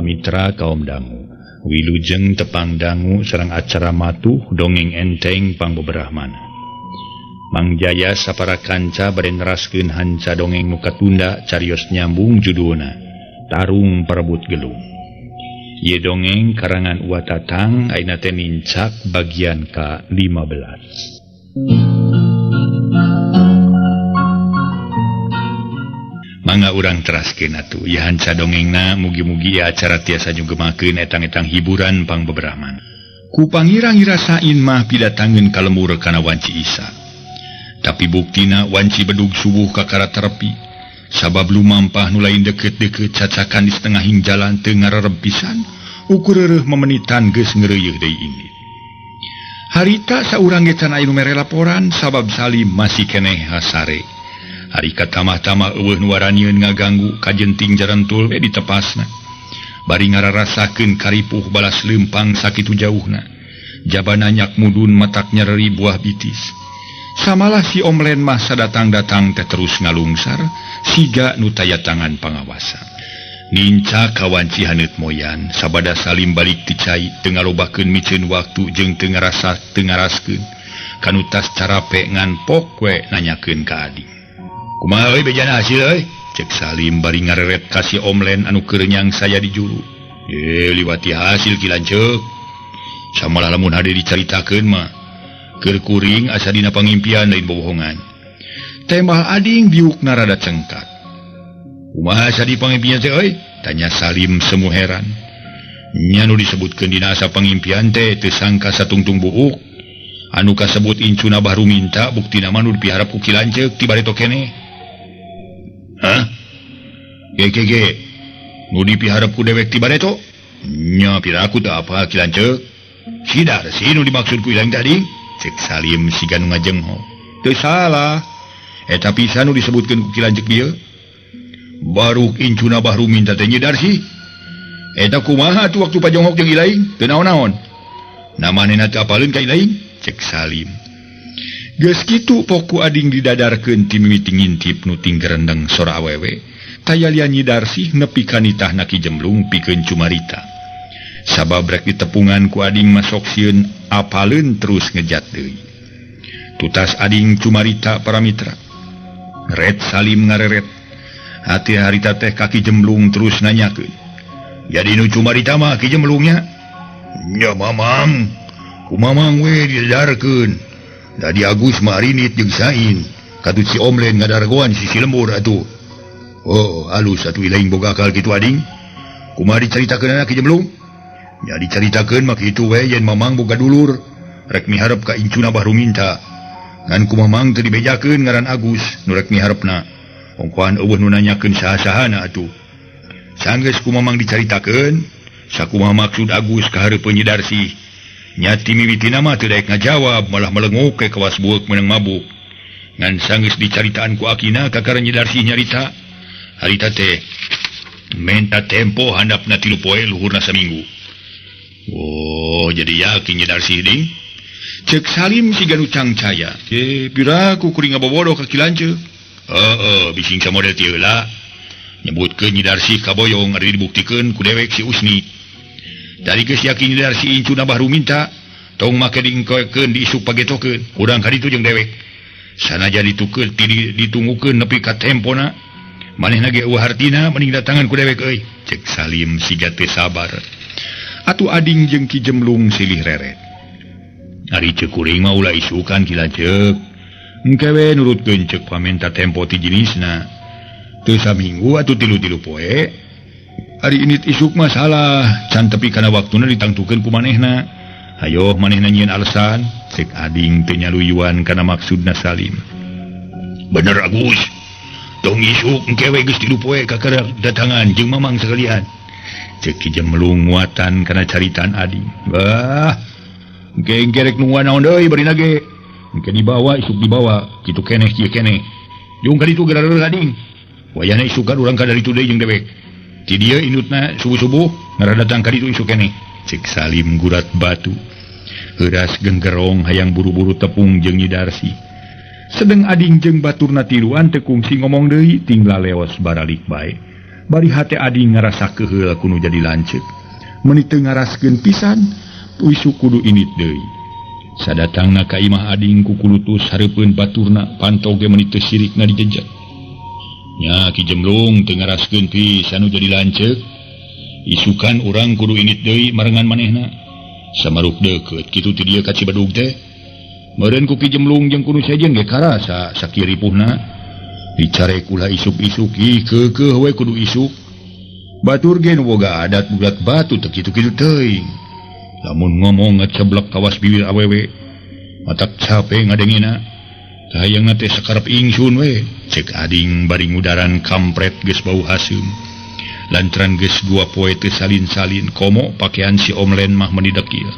Mitra kaum dangu wilujeng tepang dangu sareng acara matuh dongeng enteng pangbeberahmana Mang Jaya sapara kanca bade neraskeun hanca dongeng nu katunda carios nyambung judulna Tarung Perebut Gelung. Ieu dongeng karangan Uwa Tatang ayeuna teh nincak bagian ka-15. Mangga urang teraskeun atuh ieu hanca dongengna mugi-mugi acara tiasa nyugemakeun etang-etang hiburan pangbeberahmana. Ku pangira-ngira sain mah pidatangkeun ka lembur kana wanci Isa. Tapi buktina wanci bedug subuh ka karaterepi sabab lumampah nu lain deket-deket cacakan di setengahing jalan teu ngarerep pisan ukur reureuh memenitan geus ngeureuyeuh deui indit. Harita saurang gecan aya nu mere laporan sabab Salim masih keneh hasare. Hari katamah-tamah eueuh nu waranieun ngaganggu kajenting jarantul we ditepasna. Bari ngararasakeun karipuh balas leumpang sakitu jauhna. Jabana nyak mudun matak nyereri buah bitis. Samalah si Omlen mah sadatang-datang teh terus ngalungsar siga nu taya tangan pangawasa. Ninca kawanci haneut moyan sabada Salim balik ti cai teu ngalobakeun miceun waktu jeung teu ngaraskeun kanu tas carape ngan pok we nanyakeun ka Ading. Kumaha euy bejana hasil euy? Cek Salim bari ngareret ka si Omlen anu keur nyang saya di juru. Liwati hasil kilanceuk. Samalah lamun hade dicaritakeun mah keur kuring asa dina pangimpian lain bohongan. Tembah Ading biukna rada cengkat. Kumaha asa di pangimpian teh euy? Tanya Salim semu heran. Nya nu disebutkeun dina asa pangimpian teh teu sangka satungtung buuk. Anu kasebut incuna baru minta buktina mah nu dipiharap ku kilanceuk ti bareto keneh. Hah? Ge. Nu dipiharap ku dewek ti bareto? Nya piraku teu apa kilanceuk. Sidar si nu dimaksud ku ilang tadi? Cek Salim siga nu ngajengho. Teu salah. Eta pisan nu disebutkeun ku kilanceuk dieu. Baruk incuna bahru minta teh nyedar sih. Eta kumaha atuh waktu pajonghok jeung ilaing? Teu naon-naon. Namanena teu apaleun ka ilaing? Cek Salim. Geus kitu poku Ading didadarkeun ti mimiti ngintip nu tinggal rendeng sora awewe. Taya lian nyidar sih nepi ka nitahna Ki Jemblung pikeun cumarita. Sabab rek ditepungan ku Ading masok sieun apaleun terus ngejat deui. Tutas Ading cumarita para mitra. Red Salim ngareret. Hati harita teh Ki Jemblung terus nanyakeun. Jadi nu cumarita mah Ki Jemblungnya? Nya mamang. Ku mamang we didadarkeun. Tadi Agus marinit jeung sain. Katut si Omlen ngadargoan si lembur atuh. Oh, halus atuh ilaing boga akal kitu Ading. Kumaha dicaritakeun Ki Jemblung? Ya dicaritakeun mah kitu we yen mamang boga dulur rek miharep ka incuna bahru minta. Ngan ku mamang teu dibejakeun ngaran Agus nu rek miharepna. Ongkoan eueuh nu nanyakeun saha-sahana atuh. Sanggeus ku mamang dicaritakeun sakumaha maksud Agus ka hareupeun Nyidarsih. Nya ti miwitina mah teu daek ngajawab malah melenguk ke kawas bueuk meunang mabuk. Ngan sanggeus dicaritaan ku akina kakara Nyidarsih nyarita. Harita teh menta tempo handapna 3 poe luhurna saminggu. Oh, jadi yakin Nyidarsih ding? Cek Salim siga nu cangcaya. Piraku kuring ngabobodoh ka kilanceuk. Bising sa model ti heula. Nyebutkeun Nyidarsih kaboyong ari dibuktikeun ku dewek si Usni. Dari geus yakin Nyidarsih incuna bahru minta, tong make diengkeun diisuk pagetokeun. Urang ka ditu jeung dewek. Sanajan ditukeun ditunggukeun nepi ka tempona. Manehna ge eueuh hartina mending datangan ku dewek euy. Cek Salim siga teu sabar. Atuh Ading jeung Ki Jemblung silih reret. Ari ceuk kuring mah ulah isukan kilanceuk. Engke we nurutkeun ceuk pamenta tempo ti jenisna. Teu saminggu atuh 3 poe. Ari init isuk mah salah, can tepi kana waktuna ditangtukeun ku manehna. Hayo manehna nyieun alesan. Cek Ading teu nyaluyuan kana maksudna Salim. Bener Agus. Tong isuk engke we geus 3 poe kakara datangan jeung mamang sakalian. Cek Ki Jemblung nguatan kana caritaan Ading. Bah, engke rek nu naon deui bari nage. Engke dibawa isuk dibawa, kitu keneh kieu keneh. Jeung ka ditu gerareur Ading. Wayahna isukan urang ka dari tu deui jeung dewek. Ti dieu indutna subuh-subuh ngaradatang ka ditu isuk keneh. Cek Salim gurat batu. Heuras genggerong hayang buru-buru tepung jeung Nyidarsih. Sedeng Ading jeung baturna tiluan teu kungsi ngomong deui tinggal leos baralik bae. bari hate Ading ngarasa keheul kudu jadi lanceuk. Meuni teu ngaraskeun pisan, puisu kudu init deui. Sadatangna ka imah Ading ku kulutus hareupeun baturna pantoge meuni teu sirikna dijejeg. Nya Ki Jemblung teu ngaraskeun pisan nu jadi lanceuk. Isukan urang kudu init deui marengan manehna. Samaruk deukeut kitu ti dieu ka Cibadug teh. Meureun ku Ki Jemblung jeung kudu sejen ge karasa sakiripuhna. Dicarek ulah isuk-isuk keukeuh we kudu isuk. Batur ge nu boga adat budak batu teu kitu-kitu teuing. Lamun ngomong ngaceblek kawas bibir awewe, matak capek ngadengina. Kahayangna teh sakarep ingsun we, cek Ading bari ngudaran kampret geus bau haseum. Lantaran geus gua poe teu salin-salin komo pakaian si Omlen mah menidak ieu.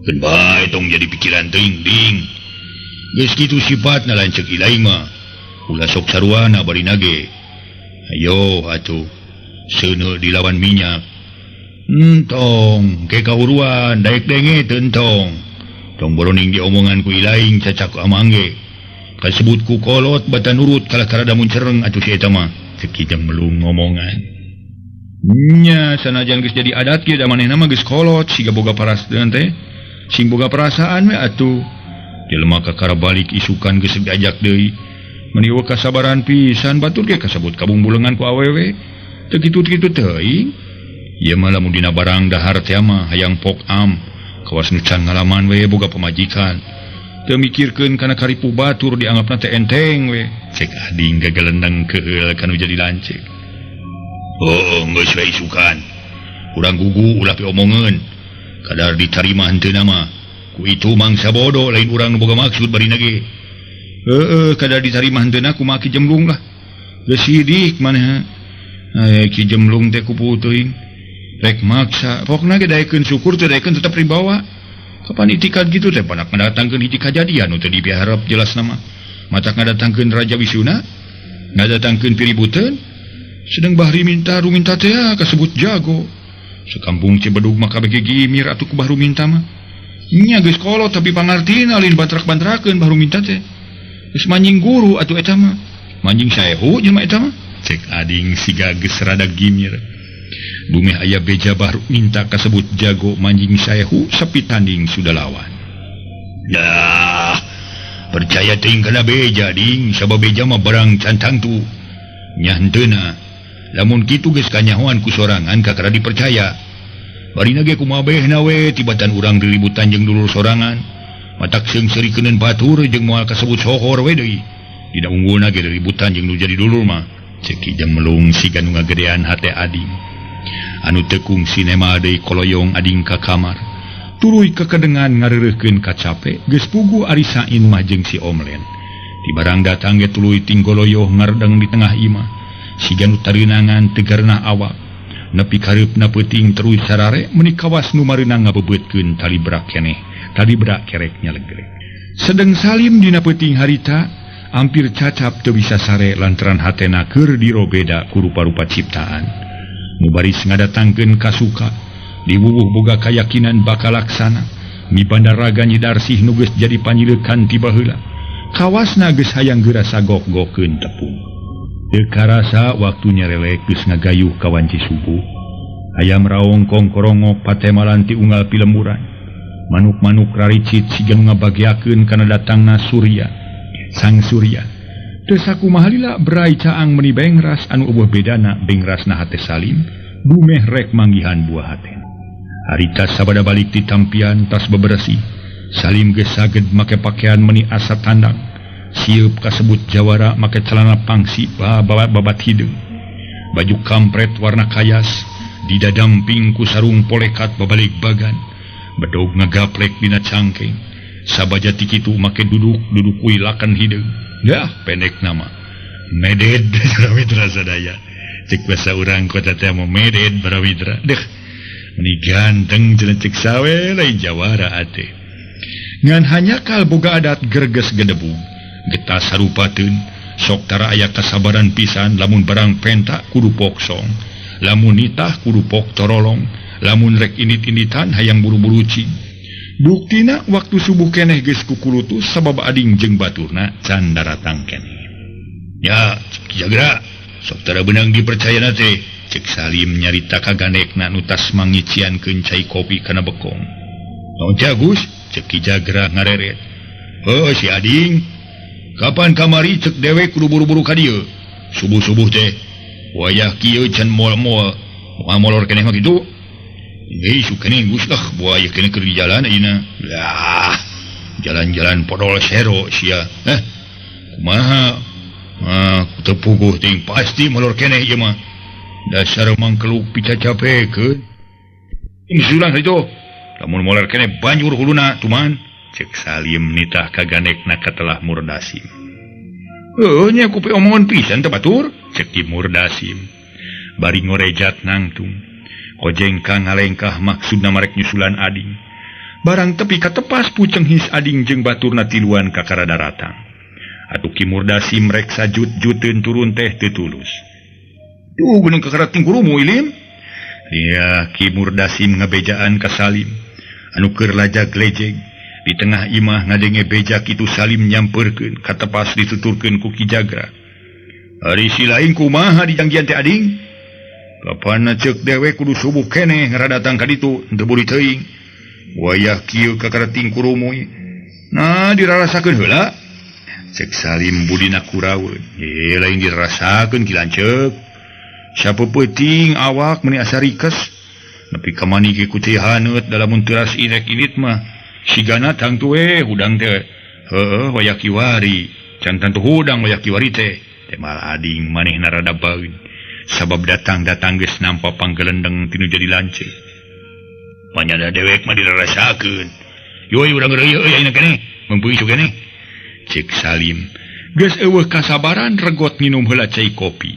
Keun bae tong jadi pikiran teuing ding. Geus kitu sifatna lanceuk ilaing mah. Ulah sok saruana bari nage. Ayo atuh seuneu dilawan minyak. Entong ke kauruan daek denge tentong. Tong boroning diomongan ku ilaing cacak amangge. Kasebut ku kolot bata nurut kala-kala damun cereng atuh si eta mah. Ceki Jemblung ngomongan. Nya sanajan geus jadi adat kieu da manehna mah geus kolot siga boga parasdeun teh. Sing boga perasaan we atuh. Jelema kakara balik isukan geus diajak deui. Meuni kasabaran pisan batur ge kasebut kabungbulengan ku awewe. Teu kitu-kitu teuing. Ieu mah lamun dina barang dahar teh mah hayang pok am. Kawas nu can ngalaman we boga pamajikan. Teu mikirkeun kana karipu batur dianggapna teh enteng we. Cek Ading gagalendang keheul kanu jadi lanceuk. Oh, geus we isukan. Urang gugu ulah pi omongeun. Kadar ditarima henteu mah. Ku itu mangsa bodoh lain urang nu boga maksud bari nage. Kada ditarima henteuna kumaha Ki Jemblung lah. Geus sidik maneh. Ki Jemblung teh kupu teuing. Rek maksa. Pokna ge daekeun syukur teu daekeun tetep ribawa. Kapan itikat gitu teh panak ngadatangkeun hiji kajadian nu teu dipiharep jelasna mah. Matak ngadatangkeun raja wisuna, ngadatangkeun piributeun. Sedang bahri minta ruminta teh kasebut jago. Sekampung Cibadug mah kabeh gimir atuh ku bah ruminta mah. Nya geus kolot tapi pangartina lain bantrak-bantrakeun bah ruminta teh. Geus manjing guru atuh eta mah. Manjing saehu jelema eta mah. Cek Ading siga geus rada gimir. Bumeh aya beja baru minta kasebut jago manjing saehu sepi tanding sudah lawan. Dah percaya teuing kana beja ding, sabab beja mah barang cantang tu. Nya henteuna. Lamun kitu geus kanyahoan ku sorangan kakara dipercaya. Barina ge kumaha behna we tibatan urang diributan jeung dulur sorangan. Matak seungseureukeuneun batur jeung moal kasebut sohor we deui. Dina unggulna ge ributan jeung nu jadi dulur mah. Cek Ki Jemblung siga nu ngagedean hate Ading. Anu teu kungsi nema deui koloyong Ading ka kamar. Tuluy kekedengan ngareureuhkeun ka cape geus pugu ari Sain mah jeung si Omlen. Di barang datang ge tuluy tinggoloyoh ngardeng di tengah imah. Siga nu tareunangan tegarna awak. Nepi kareupna peuting terus sarare meuni kawas nu mareunang ngabebeutkeun tali brak keneh. Tadi berak kereknya legrek. Sedeng Salim dina peuting harita, hampir cacap teu bisa sare lantaran hatena keur dirobeda ku rupa-rupa ciptaan. Nu baris ngadatangkeun kasuka, diwuwuh boga kayakinan bakal laksana, mibanda raga nyidarsih nu geus jadi panyileukan ti baheula. Kawasna geus hayang geura sagok-gokkeun tepung. Teu karasa waktu nyarelek geus ngagayuh ka wanci subuh. Hayam raong kongkorongok patemalan ti unggal pilemuran. Manuk-manuk raricit siga ngabagiakeun kana datangna Surya, Sang Surya. Teu sakumaha lila berai caang meuni bengras anu eueuh bedana bengrasna hate Salim, bumeh rek manggihan buah haten. Harita sabada balik ti tampian tas bebersih. Salim geus saged make pakaian meuni asa tandang. Sieup kasebut jawara make celana pangsi babat hideung. Baju kampret warna kayas didadamping ku sarung polekat babalik bagan. Bedog ngagaplek dina cangkeng. Sabaja ti kitu make duduk kui lakan hideung. Yah pendek nama Meded Barawidra sadaya. Cek bahasa urang kota teh mah Meded Barawidra. Deh meni ganteng cenah cek sawe lain jawara ate. Ngan hanya kal boga adat gerges gedebu. Getah sarupateun sok tara aya kasabaran pisan lamun barang pentak kudu poksong. Lamun nitah kudu pok torolong. Lamun rek init-initan hayang buru-buru cing. Buktina waktu subuh keneh geus kukulutus sabab Ading jeung baturna can daratang keneh. Ya, jagra saudara benang dipercaya teh cek Salim nyarita kaganekna nutas mangician kencai kopi kana bekong. Naon Gus cek Ki Jagra ngareret. Si Ading kapan kamari cek dewek kudu buru-buru ka dieu. Subuh-subuh teh wayah kieu can moal-moal molor keneh mah kitu. Isu keneh Gus buaya keneh keur di jalan ayeuna. Lah jalan-jalan podol sero sia. Kumaha? Teu puguh ting pasti molor keneh ieu mah. Dasar mangkeluk picacapekeun. Surang itu. Lamun molor keneh banjur huluna tuman. Cek Salim nitah kaganekna katelah Murdasim. Nya kupe omongan pisan teh batur, cek Ki Murdasim. Bari ngorejat nangtung. Kojengkang ngalengkah maksudna marek nyusulan Ading. Barang tepi katepas puceng his Ading jeung baturna tiluan ka karada ratang. Atuh Ki Murdasim rek sajut-juteun turun teh teu tulus. Duh gunung kakarating kurumu ilim. Ya Ki Murdasim ngabejaan ka Salim. Anu keur lajag lejeg. Di tengah imah ngadenge bejak itu Salim nyamperkeun katepas dituturkeun ku Ki Jagra. Ari si lain kumaha di janggian teh Ading? Kapan cek dewek kudu subuh keneh ngaradatang ka ditu teu buri teuing. Wayah kieu kakarating kurumuy. Nah dirarasakeun heula. Cek Salim budina kuraweun. Lain dirarasakeun ki lanceuk. Sapeuting awak meuni asa rikes. Nepi ka maniki ku teh haneut dalam teras inek-init mah. Sigana tang tuwe hudang teh wayah kiwari can tantu hudang wayah kiwari teh mal Ading manehna rada baeun sabab datang geus nampa panggelendeng tinu jadi lance panyana dewek mah dirarasakeun yoi urang reueuh ayeuna keneh meumpeu isu keneh cek Salim geus eueuh kasabaran regot nginum heula cai kopi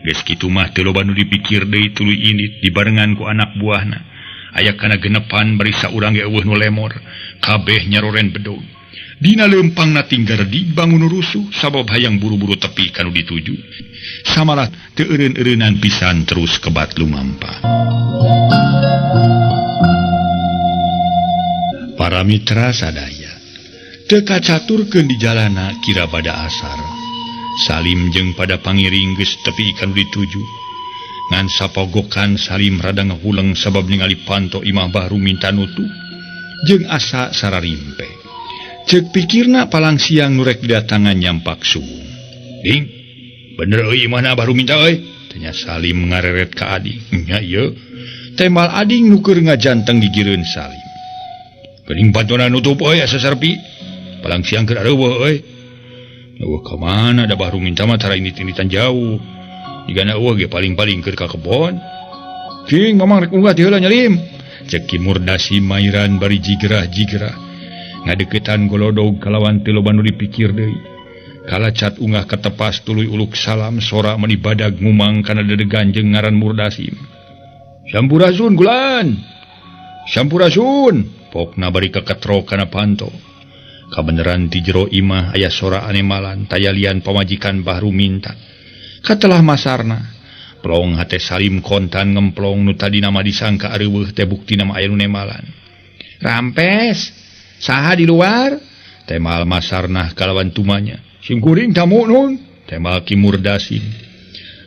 geus kitu mah teu loba nu dipikir deui tuluy init dibarengan ku anak buahna. Aya kana genepan bari saurang ge eueuh nu lemor kabeh nyaroren bedog dina leumpangna tinggal dibangun rusuh sabab hayang buru-buru tepi kanu dituju samarat teu eureun-eureunan pisan terus kebat lumampa. Para mitra sadaya teu kacaturkeun di jalana kira pada asar Salim jeung pada pangiring geus tepi kanu dituju. Ngan sapogokan Salim rada ngahuleng sabab ningali panto imah baru minta nutu jeung asa sararimpe cek pikirna palang siang nurek datangan nyampak subuh. Ding bener euy imahna baru minta euy tanya Salim ngareret ka Ading. Nya ieu temal Ading nu keur ngajanteng gigireun Salim. Geuning pantona nutup euy asa sarpi palang siang keur areueuh euy. Eueuh ka mana da baru minta mah tara init-initan jauh. Digana eueuh ge paling-paling keur ka kebon. King mamang rek unggah ti heula nyalim. Cek Ki Murdasim mairan bari jigrah-jigrah. Ngadeuketan golodog kalawan teu loba nu dipikir deui. Kalacat unggah katepas tuluy uluk salam sora meni badag ngumang kana dedegan jeung ngaran Murdasim. Sampurasun gulan. Sampurasun. Pokna bari kaketro kana panto. Kabeneran ti jero imah aya sora anemalan tayalian pamajikan Bahru minta. Katelah masarna plong hate Salim kontan ngemplong nu tadina mah disangka areueuh teh buktina mah aya nu nemalan. Rampes saha di luar temal masarna kalawan tumanya. Sim kuring tamu nun temal Ki Murdasim.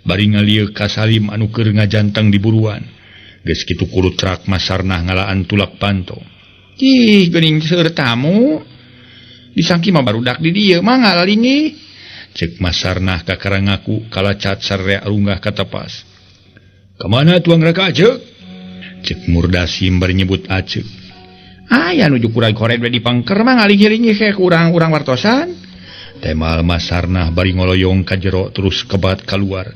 Bari ngalieu ka Salim anu keur ngajanteng di buruan. Geus kitu kulutrak masarna ngalaan tulak panto. Ih geuning seueur tamu. Disangki mah barudak di dieu mah ngalalingi. Cek masarnah kakarang ngaku kalacat sarrea runggah katepas. Kemana tuang raka Acek? Cek Murdasim bari nyebut Acek. Aya nuju kurang koret di pangker mah ngaling-ilingi ke urang wartosan. Temal masarnah bari ngoloyong ka jero terus kebat keluar.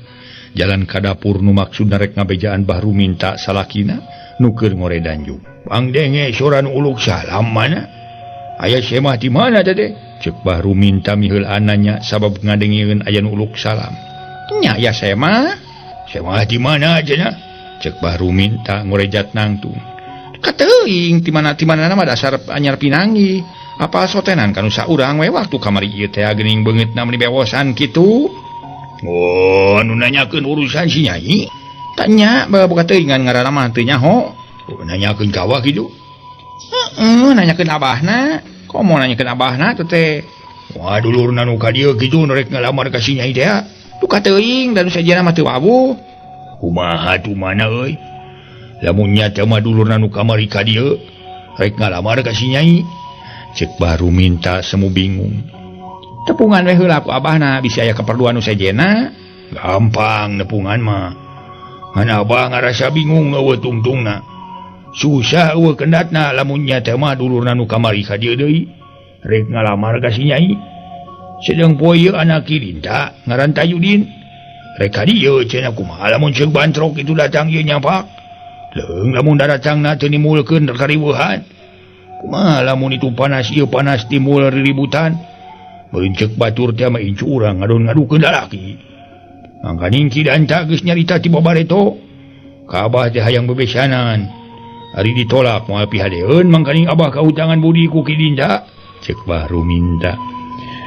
Jalan ka dapur nu maksud rek ngabejaan Bahru minta salakina nu keur ngoredanjung. Bang denge soran uluk salam mana? Aya semah di mana teh? Cek Bahru minta mihil ananya sabab ngadengieun aya nu uluk salam. Nya ya semah di mana aja nya? Cek Bahru minta ngorejat nangtung. Kateuing ti mana mah dasar anyar pinanggi. Apa sotenan kanu saurang we waktu kamari ieu teh geuning beungeutna meni bewosan kitu. Oh, anu nanyakeun urusan si Nyai. Tanya boga teuingan ngaranna mah teu nyaho. Nanyakeun ka awak kitu. Heeh, nanyakeun abahna. Komo nanyakeun abahna teh teh. Wah, dulurna nu ka dieu kitu nu rek ngalamar ka si Nyai teh. Tuka teuing dan sajana mah teu wabuh. Kumaha tu mana euy? Lamun nya teh mah dulurna nu kamari ka dieu, rek ngalamar ka si Nyai. Cek baru minta semu bingung. Tepungan we heula ku abahna bisi aya keperluan nu sajena. Gampang nepungan mah. Ngan abah ngarasa bingung eueuh tungtungna. Susah eueuh kendatna lamun nya teh mah dulurna nu kamari ka dieu deui, rek ngalamar ka si Nyai. Sedang poe anak kirinta ngaran Tajudin. Rek ka dieu cenah kumaha lamun ceuk bantrok itu datang ieu nyapak. Leung lamun datangna teu nimulkeun kariweuhan. Kumaha lamun itu panas ieu panas timbul riributan. Beun ceuk batur teh mah incu urang ngadon-ngadukeun lalaki. Mangka ningki danta geus nyarita ti babareto. Ka abah teh hayang bebesanan. Ari ditolak moal pihadeun mangka ning abah kautangan budi ku Kidinda. Ceuk baru minta.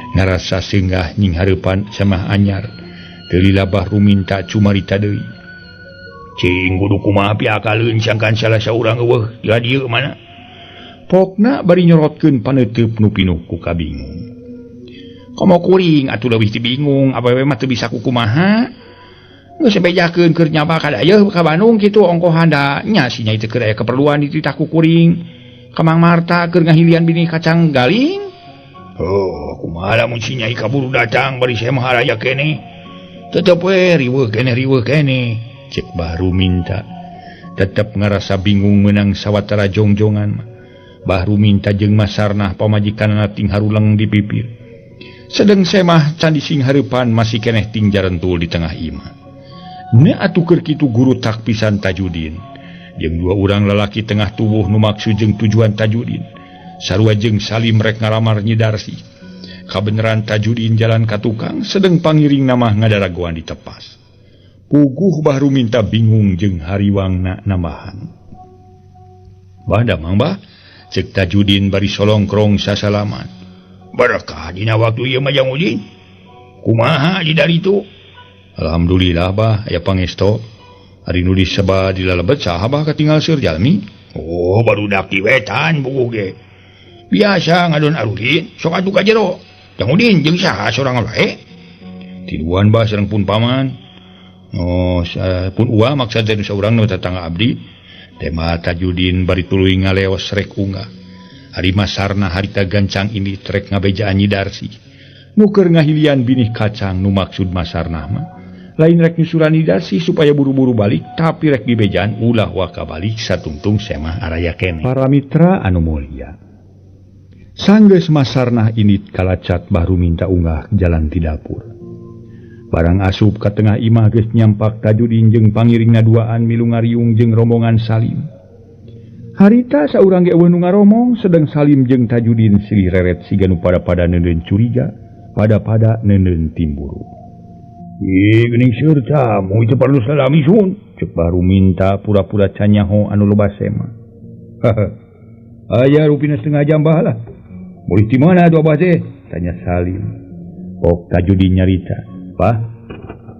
Ngarasa seunggah nying hareupan samah anyar. Teu lilabah ruminta cumarita deui. Cing kudu kumaha piakaleun sangkan salah saurang eueuh di dieu mana. Pokna bari nyorotkeun paneuteub nu pinuh ku kabingung. Komo kuring atuh leuwih ti bingung awewe mah teu bisa kumaha. Geus bejakeun keur nyaba ka dayeuh ka Bandung kitu ongko handa nya si Nyai teu keur aya keperluan dititah ku kuring. Ka Mang Marta keur ngahilian bini kacang galing. Oh, kumaha lamun si Nyai kaburu datang bari saya mah haraya keneh. Tetep we riweuh keneh. Cek baru minta. Tetep ngarasa bingung menang sawatara jongjongan. Bahru minta jeung Masarnah pamajikanna ting harulang di pipir. Sedeng semah candi sing hareupan masih keneh ting jarentul di tengah imah. Na atuh keur kitu guru tak pisan Tajudin. Jeung dua urang lalaki tengah tubuh nu maksud jeung tujuan Tajudin. Sarua jeung Salim rek ngalamar Nyi Darsi. Kabeneran Tajudin jalan ka tukang sedeng pangiring namah ngadaragoan ditepas. Puguh Bahru minta bingung jeung hariwangna nambahan. Bada Mang Bah, cek Tajudin bari solongkrong sasalaman. Barakah dina waktu ieu mah Jang Udin. Kumaha di dari itu? Alhamdulillah Bah, aya pangesto. Ari nu diseba dilalebet saha Bah katinggal seur jalmi? Oh, barudak di wetan buku ge. Biasa ngadon arudin, sok atuh ka jero. Jang Udin jeung saha sorangan wae? Tiduan Bah sareng pun paman. Oh, pun ua maksud dari seorang nu tetangga abdi. Tema Tajudin bari tuluy ngaleos rek unggah. Hari Masarna harita gancang ini trek ngabejaan Nyi Darsi. Nu keur ngahilian binih kacang nu maksud Masarna mah. Lain rek nyusuran Nyi Darsi supaya buru-buru balik, tapi rek dibejaan ulah waka balik satungtung semah araya keneh. Para mitra anu mulia. Sanggeus Masarna ini kalacak Bahru minta unggah jalan ti dapur. Barang asup ka tengah imah geus nyampak Tajudin jeung pangiringna duaan milu ngariung jeung rombongan Salim. Harita saurang ge eueuh nu ngaromong sedeng Salim jeung Tajudin silih reret siga nu pada-pada neuneun curiga, pada-pada neuneun timburu. Ih, geuning seur tamu teu perlu salami sun, ceuk Bahru minta pura-pura canyaho anu loba sema. Aya rupina setengah jam baheula. Mulih ti mana atuh Abah teh? Tanya Salim. Pok Tajudin nyarita. Pak,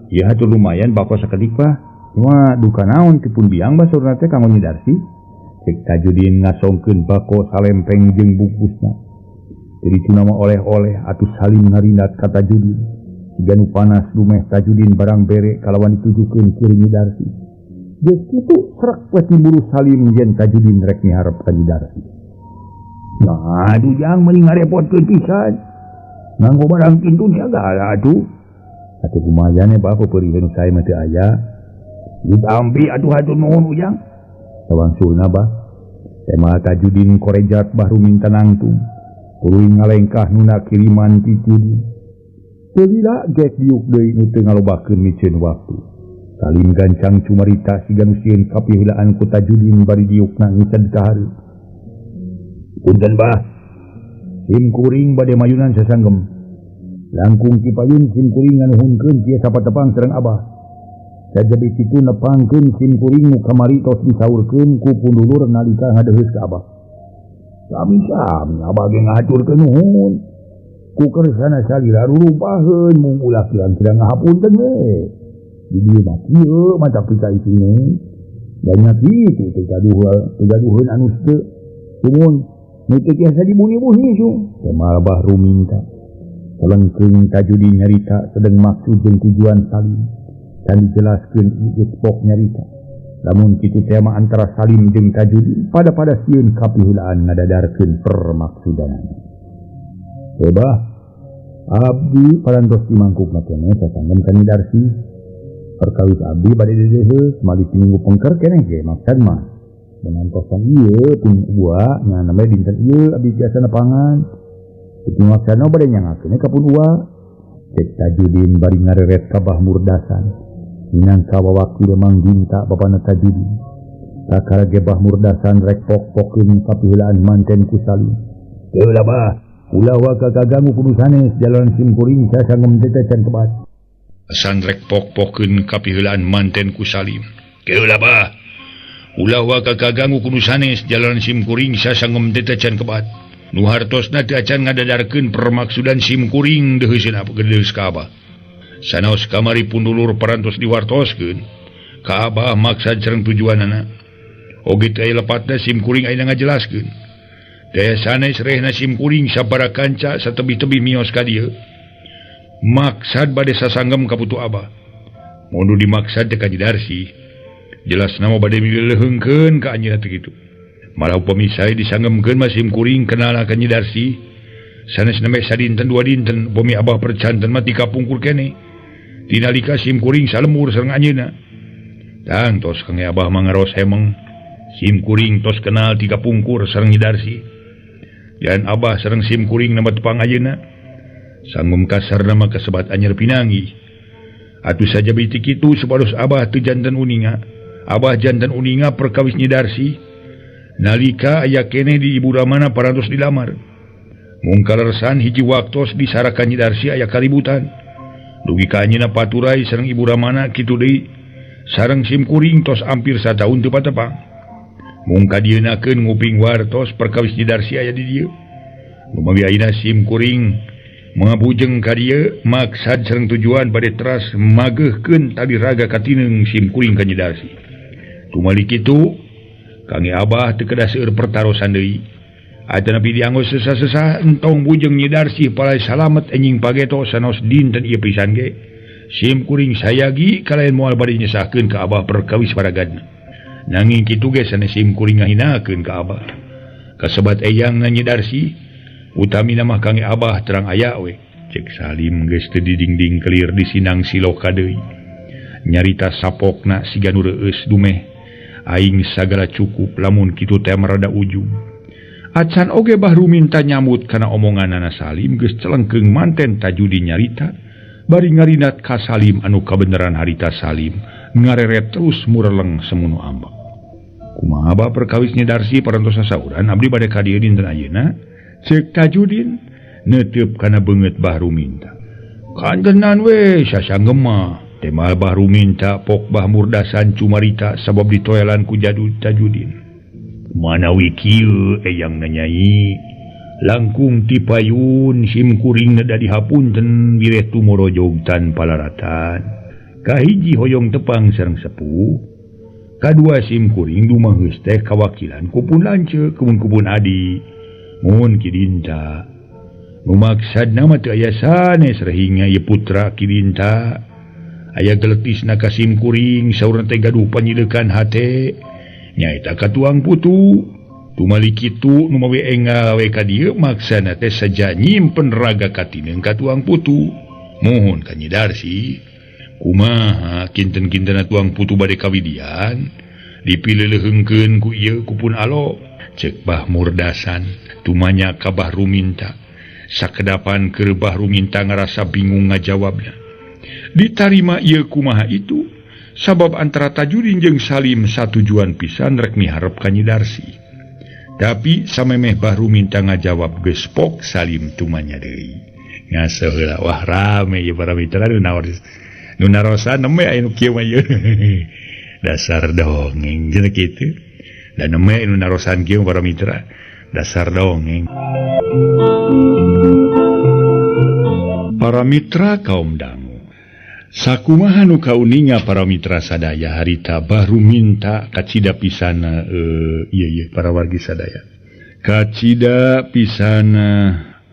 ya tuh lumayan bako sakedik Pak. Cuma duka naon tipun biang basurna teh kanggo Nyi Darsi. Cek Tajudin ngasongkeun bako salempeng jeung bungkusna. Jadi itu nama oleh-oleh atuh Salim ngarindat ka Tajudin. Siga nu panas lumeh Tajudin barang bere kalawan ditujukeun kieu Nyi Darsi. Geus kitu srek we timburu Salim yen Tajudin rek miharep ka Nyi Darsi. Nah, aduh jang meuning ngarepotkeun pisan. Nganggo barang kitu segala atuh. Atuh kumayan Pak peperieun sae mah teu aya. Ditampi atuh hatur nuhun ujang. Sawangsulna Bah. Tema Tajudin korejat Bahru minta nangtung. Tuluy ngalengkah nuna kiriman ti Tidin. Teu lila gek diuk deui nu teu ngalobakeun miceun waktu. Salim gancang cumarita siga nu sieun kapiheulaan ku Tajudin bari diukna ngised ka hareup. Punten Bah. Sim kuring bade mayunan sasanggem. Langkung Cipayun sim kuring nganuhunkeun tia sapatepang sareng Abah. Sajadi kitu nepangkeun sim kuring nu kamari tos disaurkeun ku pundulur nalika ngadeuheus ka Abah. Sami-sami Abah ge ngahaturkeun nuhun. Ku kersana salira rurupaheun mung ulah kirang-kirang ngahapunten we. Di dieu mah kieu mata pika isine. Banyak kitu teu gaduheun anu teu. Kumun nu teu tiasa dibuni-buni su. Tema Bahru minta. Selengkeung tajudi nyarita sedang maksud jeung tujuan Salim dan dijelaskeun ieu pok nyarita. Lamun kitu tema antara Salim jeung Tajudin pada sieun kapihulaan ngadadarkeun permaksudanana. Coba abdi parantos dimangkukna keneh sasanggem ka Nyi Darsi. Perkawis abdi bade dedeheus mali minggu pengker keneh ge maksud mah. Dengan kosan ieu pun ua nya namanya dinten ieu abdi biasa nepangan. Itu maksudna bade nyangakeun ka pun ua. Cek Tajudin bari ngareret ka Bah Murdasan. Minangka wawakil mangginta bapana Tajudin. Takara ge Bah Murdasan rek pok-pokeun kapihulaan manten ku Salim. Teulah bah, ulah wa kaganggu kudu sanes jalan simkuring sasanggem tetecan kebat. San rek pok-pokeun kapihulaan manten ku Salim. Teulah bah, ulah wa kaganggu kudu sanes jalan simkuring sasanggem tetecan kebat. Nu hartosna teu acan ngadadarkeun permaksudan simkuring deuheusna gedeus ka Abah. Sanaos kamari pundulur parantos diwartoskeun ka Abah maksad sareng tujuanana. Oge teu aya lepatna simkuring ayeuna ngajelaskeun. Daya sanes rehna simkuring sabaraha kanca satebi-tebi mios ka dieu. Maksad bade sasanggem ka putu Abah. Mun dimaksad teh ka Nyi Darsi, jelasna mah bade mileuheungkeun ka anjeunna teh kitu. Malah upami sae disanggemmkeun mah simkuring kenalna ka Nyi Darsi. Sanes nembe sadinten dua dinten upami Abah percanten mah tika pungkur keneh. Tinalika simkuring salemur sareng anjeunna. Tang tos kang Abah mangaros hemeng simkuring tos kenal tika pungkur sareng Nyi Darsi. Dan Abah sareng simkuring nama tepang ayeuna. Sanggum kasarna mah kasebat anyar pinanggi. Atuh saja biti kitu supados Abah teu janten uninga. Abah janten uninga perkawis Nyi Darsi. Nalika aya keneh di ibu ramana parantos dilamar. Mung kalersan hiji waktos disarakan Nyi Darsi aya kaributan. Dugi ka anjeunna paturai sareng ibu ramana kitu deui. Sareng simkuring tos ampir sataun teu patepang. Mung kadienakeun nguping wartos perkawis Nyi Darsi aya di dieu. Lumawi ayeuna simkuring mangabujeng ka dieu maksad sareng tujuan bade teras mageuhkeun tali raga katineung simkuring ka Nyi Darsi. Tumali kitu kangge Abah teu kedah seueur pertarosan deui. Atanapi dianggo sesa-sesa entong bujeng Nyi Darsi palai salamet enjing pageto sanos dinten ieu pisan ge. Simkuring sayagi kalayan moal bade nyesahkeun ka Abah perkawis paragadna. Nanging kitu ge sanes simkuring ngahinakeun ka Abah. Kasebat eyangna Nyi Darsi, utamina mah kangge Abah terang aya we. Cek Salim geus teu didingding kelir disinang siloka deui. Nyarita sapokna siga nu reueus dumeh. Aing sagala cukup lamun kitu teh marada ujung. Acan oge Bah Ruminta nyamut kana omonganana Salim geus celengkeung manten Tajudin nyarita. Bari ngarinat ka Salim anu kabeneran harita Salim ngareret terus mureleng semuno ambak. Kumaha Abah perkawis Nyi Darsi parantos sasauran abdi bade ka dieu dinten ayeuna. Ceuk Tajudin neuteup kana beungeut Bah Ruminta. Kantenan we sasanggem mah teh mal Bah Ruminta pok Bah Murdasan cumarita sabab ditoelan ku Tajudin. Manawi kieu eyang nanyai langkung ti payun simkuring da dihapunten bireh tumorojog tan palaratan. Kahiji hoyong tepang sareng sepuh. Kadua simkuring dumaheus teh kawakilan kupun lanceuk kupun adi. Mun kidinta nu maksudna mah teu aya sanes rahinga ieu putra kidinta. Aya geletisna ka simkuring saurna teh gaduh panyileukan hate. Nyaita ka tuang putu. Tumali kitu nu mawi engal we ka dieu maksana teh saja nyimpen raga katineung ka tuang putu. Mohon ka Nyi Darsi, kumaha kinten-kintenna tuang putu bade kawidian dipileuleungkeun ku ieu kupun alo. Ceuk Bah Murdasan tumanya ka Bah Ruminta. Sakedapan keur Bah Ruminta ngarasa bingung ngajawabna. Ditarima ieu kumaha itu sabab antara Tajudin jeung Salim satujuan pisan rek miharep ka Nyi Darsi. Tapi samemeh Bah Ruminta ngajawab geus pok Salim tumanya deui. Ngaso heula wah rame ieu para mitra nu narosan neme aya nu kieu mah ieu. Dasar dongeng cenah kitu. Da neme nu narosan kieu para mitra dasar dongeng. Para mitra kaum dangu. Sakumaha nu kauninga para mitra sadaya harita Bah Ruminta kacida pisana ieu para wargi sadaya. Kacida pisana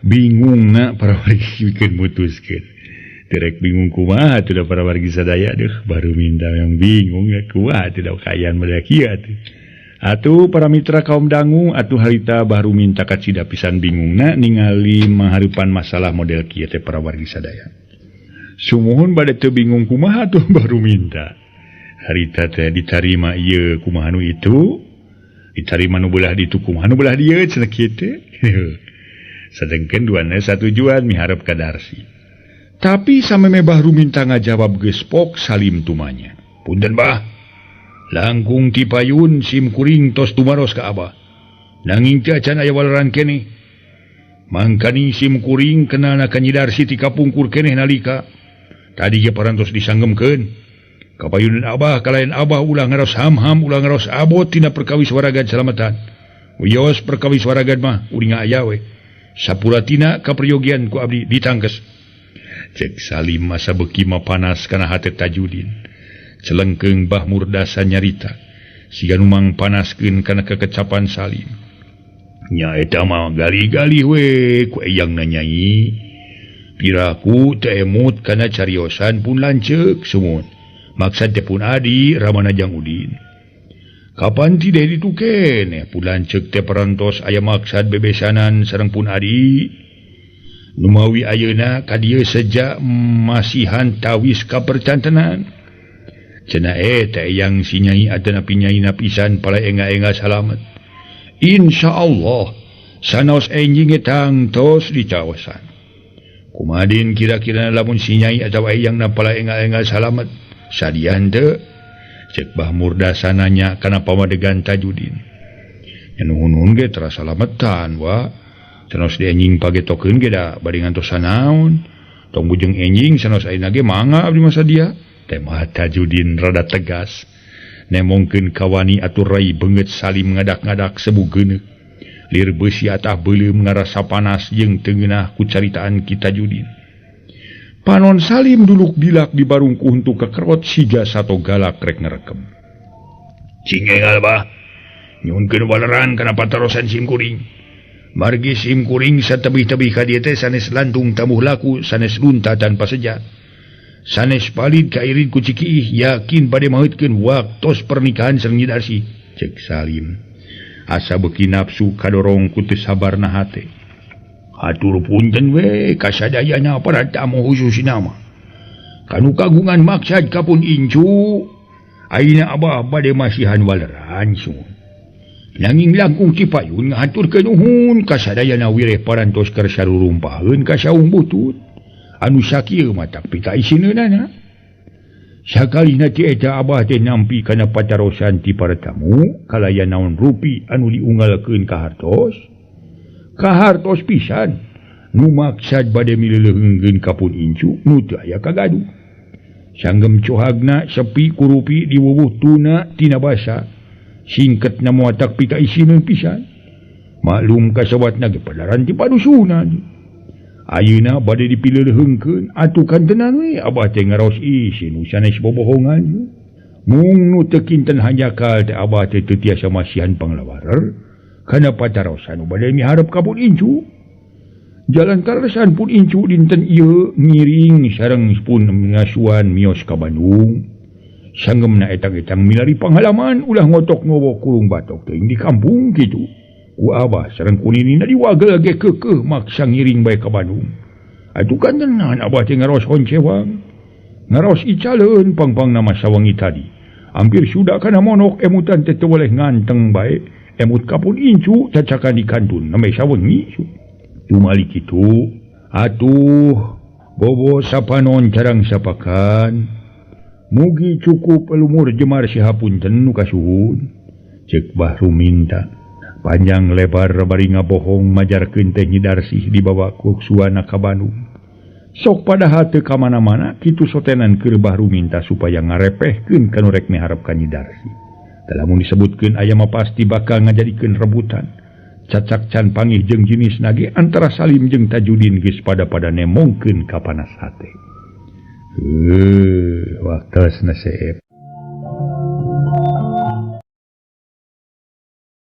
bingung nak para wargi bikin mutuskan direk bingung kumaha tuh para wargi sadaya deh baru minta yang bingung ya kumaha tidak kayaan mereka tuh atuh para mitra kaum dangu atuh harita baru minta kacida pisan bingung nak ningali mengharupan masalah model kieu teh para wargi sadaya sumuhun bade teu bingung kumaha tuh baru minta harita teh ditarima ieu kumaha nu itu ditarima nu belah ditu kumaha nu belah dieu cenah kieu teh sedengkeun duana satujuan miharep ka Darsi. Tapi sameme baru minta ngajawab gespok Salim tumanya. Punten bah, langkung ti payun sim kuring tos tumaros ka abah. Nanging teu acan aya waleran keneh. Mangkani sim kuring kenal na ka Nyi Darsi ti kapungkur keneh nalika tadi ge parantos disanggemkeun. Kapayunan abah kalayan abah ulah ngaros ham-ham ulah ngaros abot tina perkawis waragad salamatan. Wios perkawis waragad mah uring aya we. Sapuratina kapriyogian ku abdi ditangkes. Cek Salim masa beki mah panas kana hate Tajudin. Celengkeung Bah Murdasa nyarita. Siga numang panaskeun kana kekecapan Salim. Nya eta mah gali-gali we ku eyangna Nyai. Piraku teu emut kana cariosan pun lanceuk sumut. Maksad teh pun adi ramana Jang Udin. Kapan tidak dituken pulan cek teh perantos aya maksad bebesanan sareng pun adi numawi ayeuna ka dieu sejak masihan tawis kapercantenan cenah teh yang si Nyai adan api Nyai napisan pala enga-enga salamet insyaallah sanaos enjing etang tos dicaosan kumadin kira-kira lamun si Nyai atawa eyang na pala enga-enga salamet sadian teu cek Bah Murdasa nanya kana pamadegan Tajudin. Nuhun-nuhun ge terasa salametan wa. Sanos di enjing pagetokeun ge da bari ngantos sanaon. Tong bujeng enjing sanos ayeuna ge mangga abdi masa dia. Teh mah Tajudin rada tegas. Nemongkeun kawani atur rai beungeut Salim ngadak-ngadak sebugeuneuh. Lir beusi atah beuleum ngarasa panas jeung teu ngeunah ku caritaan ki Tajudin. Panon Salim duluk bilak di barungku untuk kekerot siga sato galak rek ngerekem. Cingengal bah, nyunkeun waleran kana patarosan sim kuring. Margi sim kuring satebih-tebih ka dieu teh sanes lantung tamuh laku sanes lunta tanpa sejak. Sanes palid ka irin ku Cikiih yakin bade maheutkeun waktos pernikahan sareng Nyi Darsi. Cek Salim. Asa beuki nafsu kadorong ku teu sabarna hate. Atur punten we kasadayana para tamu khusus nama. Kanu kagungan maksad kapun incu ayeuna abah bade masihan waleran sun. Nanging langkung Cipayun ngaturkeun nuhun kasadayana wireh parantos keur sarurumpaheun ka saung butut anu sakieu mah tak pika isineunana. Sakalina ti eta abah teh nampi kana patarosan ti para tamu kalayan naon rupi anu diunggalkeun ka hartos. Kahartos pisan nu maksad bade mileuleungkeun kapun incu nu teu aya kagaduh sanggem cohagna sepi kurupi di wuwuhtuna tina basa singketna moatak pika isineun pisan maklum kasabatna ge padaran ti padusunan ayeuna bade dipileuleungkeun atukan tenan we abah teh ngaraos isi nu sanes bobohongan mung nu teu kinten hanjakal teh abah teh teu tiasa masihan panglawarer kana patarosan bade miharep ka pun incu jalan karasan pun incu dinten ieu ngiring sareng pun ngasuan mios ka Bandung sanggemna etang-etang milari panghalaman ulah ngotok ngowo kurung batok teuing di kampung kitu ku abah sareng kuninina diwagel ge keukeuh maksa ngiring bae ka Bandung atuh kan tenan abah teh ngaros honcewang ngaros icaleun pangpangna masa wangi tadi hampir sudah kana monok emutan teh teu boleh nganteng bae emut kapun incu cacakan di kantun namai sawengi cumali kitu atuh bobo sapanon carang sapakan mugi cukup lumur jemar sihapunten nu kasuhun cek Bah Ruminta panjang lebar bari ngabohong majarkeun teh Nyi Darsi dibawa ku suana ka Bandung sok padahal teu ka mana-mana kitu sotenan keur Bah Ruminta supaya ngarepehkeun kanu rek miharep ka Nyi Darsi. Lamun disebutkeun aya mah pasti bakal ngajadikeun rebutan. Cacak can pangih jeung jenis nage antara Salim jeung Tajudin geus pada nemongkeun ka panas hate. Waktosna seep.